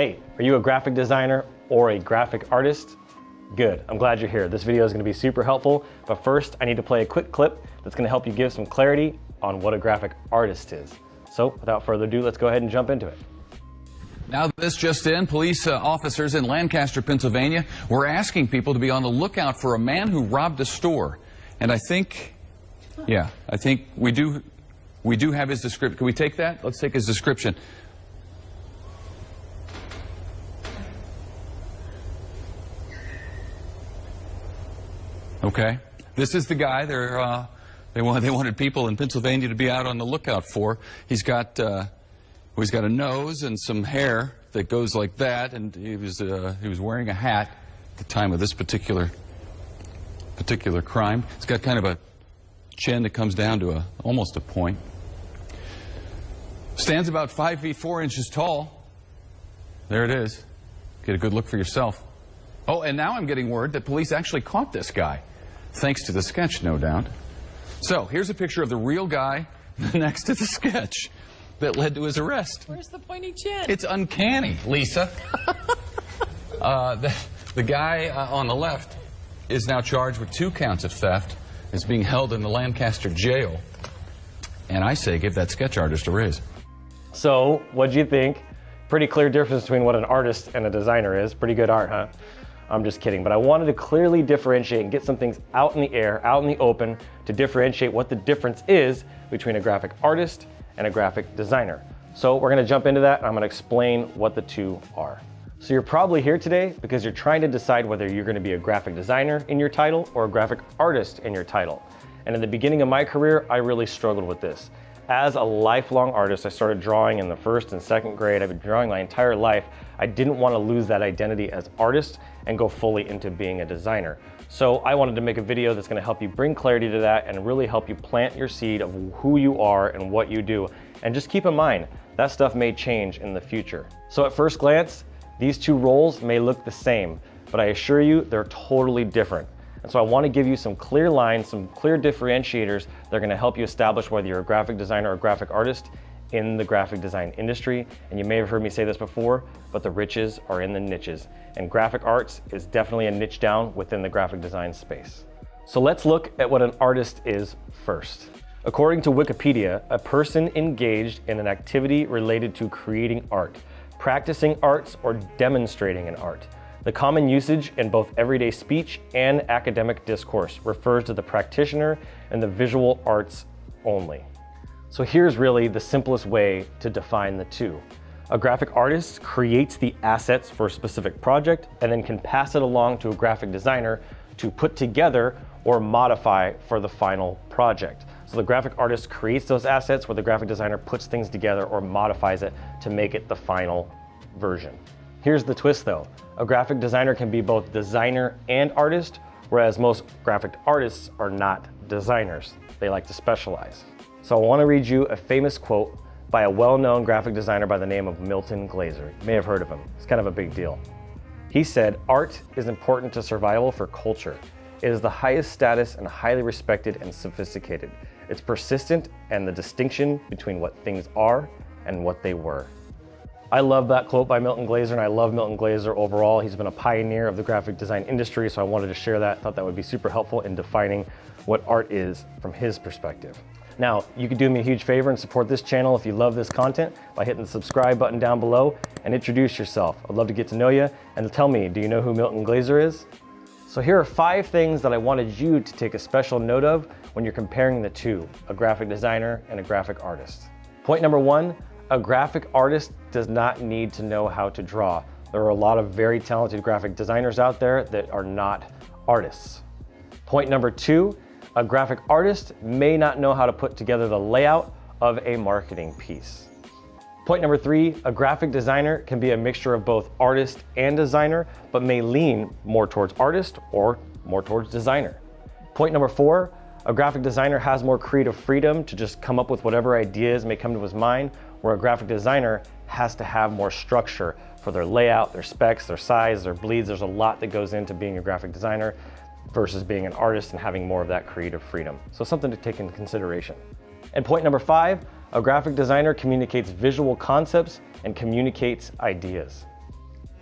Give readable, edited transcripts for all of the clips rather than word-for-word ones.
Hey, are you a graphic designer or a graphic artist? Good, I'm glad you're here. This video is gonna be super helpful, but first I need to play a quick clip that's gonna help you give some clarity on what a graphic artist is. So without further ado, let's go ahead and jump into it. Now this just in, police officers in Lancaster, Pennsylvania were asking people to be on the lookout for a man who robbed a store. And I think we do have his description. Can we take that? Let's take his description. Okay, this is the guy they wanted people in Pennsylvania to be out on the lookout for. He's got a nose and some hair that goes like that, and he was wearing a hat at the time of this particular crime. He's got kind of a chin that comes down to almost a point. Stands about 5 feet 4 inches tall. There it is. Get a good look for yourself. Oh, and now I'm getting word that police actually caught this guy, thanks to the sketch, no doubt. So here's a picture of the real guy next to the sketch that led to his arrest. Where's the pointy chin? It's uncanny, Lisa. The guy on the left is now charged with 2 counts of theft. Is being held in the Lancaster jail. And I say give that sketch artist a raise. So, what'd you think? Pretty clear difference between what an artist and a designer is. Pretty good art, huh? I'm just kidding, but I wanted to clearly differentiate and get some things out in the air, out in the open, to differentiate what the difference is between a graphic artist and a graphic designer. So we're gonna jump into that, and I'm gonna explain what the two are. So you're probably here today because you're trying to decide whether you're gonna be a graphic designer in your title or a graphic artist in your title. And in the beginning of my career, I really struggled with this. As a lifelong artist, I started drawing in the 1st and 2nd grade. I've been drawing my entire life. I didn't want to lose that identity as artist and go fully into being a designer. So I wanted to make a video that's going to help you bring clarity to that and really help you plant your seed of who you are and what you do. And just keep in mind, that stuff may change in the future. So at first glance, these two roles may look the same, but I assure you they're totally different. And so I want to give you some clear lines, some clear differentiators that are going to help you establish whether you're a graphic designer or graphic artist in the graphic design industry. And you may have heard me say this before, but the riches are in the niches. And graphic arts is definitely a niche down within the graphic design space. So let's look at what an artist is first. According to Wikipedia, a person engaged in an activity related to creating art, practicing arts, or demonstrating an art. The common usage in both everyday speech and academic discourse refers to the practitioner and the visual arts only. So here's really the simplest way to define the two. A graphic artist creates the assets for a specific project and then can pass it along to a graphic designer to put together or modify for the final project. So the graphic artist creates those assets where the graphic designer puts things together or modifies it to make it the final version. Here's the twist though. A graphic designer can be both designer and artist, whereas most graphic artists are not designers. They like to specialize. So I want to read you a famous quote by a well-known graphic designer by the name of Milton Glaser. You may have heard of him. It's kind of a big deal. He said, "Art is important to survival for culture. It is the highest status and highly respected and sophisticated. It's persistent and the distinction between what things are and what they were." I love that quote by Milton Glaser, and I love Milton Glaser overall. He's been a pioneer of the graphic design industry, so I wanted to share that. I thought that would be super helpful in defining what art is from his perspective. Now, you could do me a huge favor and support this channel if you love this content by hitting the subscribe button down below and introduce yourself. I'd love to get to know you, and tell me, do you know who Milton Glaser is? So here are 5 things that I wanted you to take a special note of when you're comparing the two, a graphic designer and a graphic artist. Point number 1, a graphic artist does not need to know how to draw. There are a lot of very talented graphic designers out there that are not artists. Point number 2, a graphic artist may not know how to put together the layout of a marketing piece. Point number 3, a graphic designer can be a mixture of both artist and designer, but may lean more towards artist or more towards designer. Point number 4, a graphic designer has more creative freedom to just come up with whatever ideas may come to his mind, where a graphic designer has to have more structure for their layout, their specs, their size, their bleeds. There's a lot that goes into being a graphic designer versus being an artist and having more of that creative freedom. So something to take into consideration. And point number 5, a graphic designer communicates visual concepts and communicates ideas.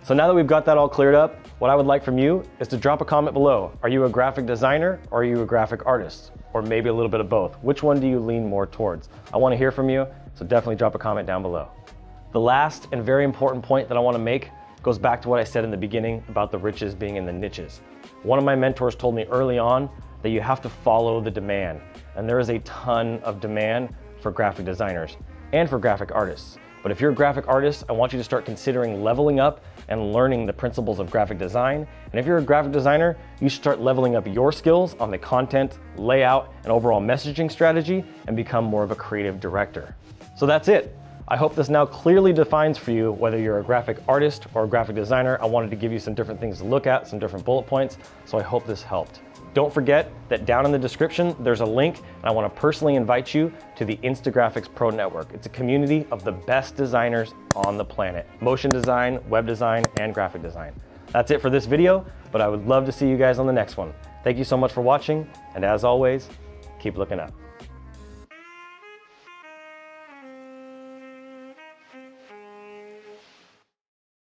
So now that we've got that all cleared up, what I would like from you is to drop a comment below. Are you a graphic designer or are you a graphic artist? Or maybe a little bit of both. Which one do you lean more towards? I want to hear from you, so definitely drop a comment down below. The last and very important point that I want to make goes back to what I said in the beginning about the riches being in the niches. One of my mentors told me early on that you have to follow the demand. And there is a ton of demand for graphic designers and for graphic artists. But if you're a graphic artist, I want you to start considering leveling up and learning the principles of graphic design. And if you're a graphic designer, you should start leveling up your skills on the content, layout, and overall messaging strategy and become more of a creative director. So that's it. I hope this now clearly defines for you whether you're a graphic artist or a graphic designer. I wanted to give you some different things to look at, some different bullet points, so I hope this helped. Don't forget that down in the description, there's a link, and I want to personally invite you to the Instagraphics Pro Network. It's a community of the best designers on the planet. Motion design, web design, and graphic design. That's it for this video, but I would love to see you guys on the next one. Thank you so much for watching, and as always, keep looking up.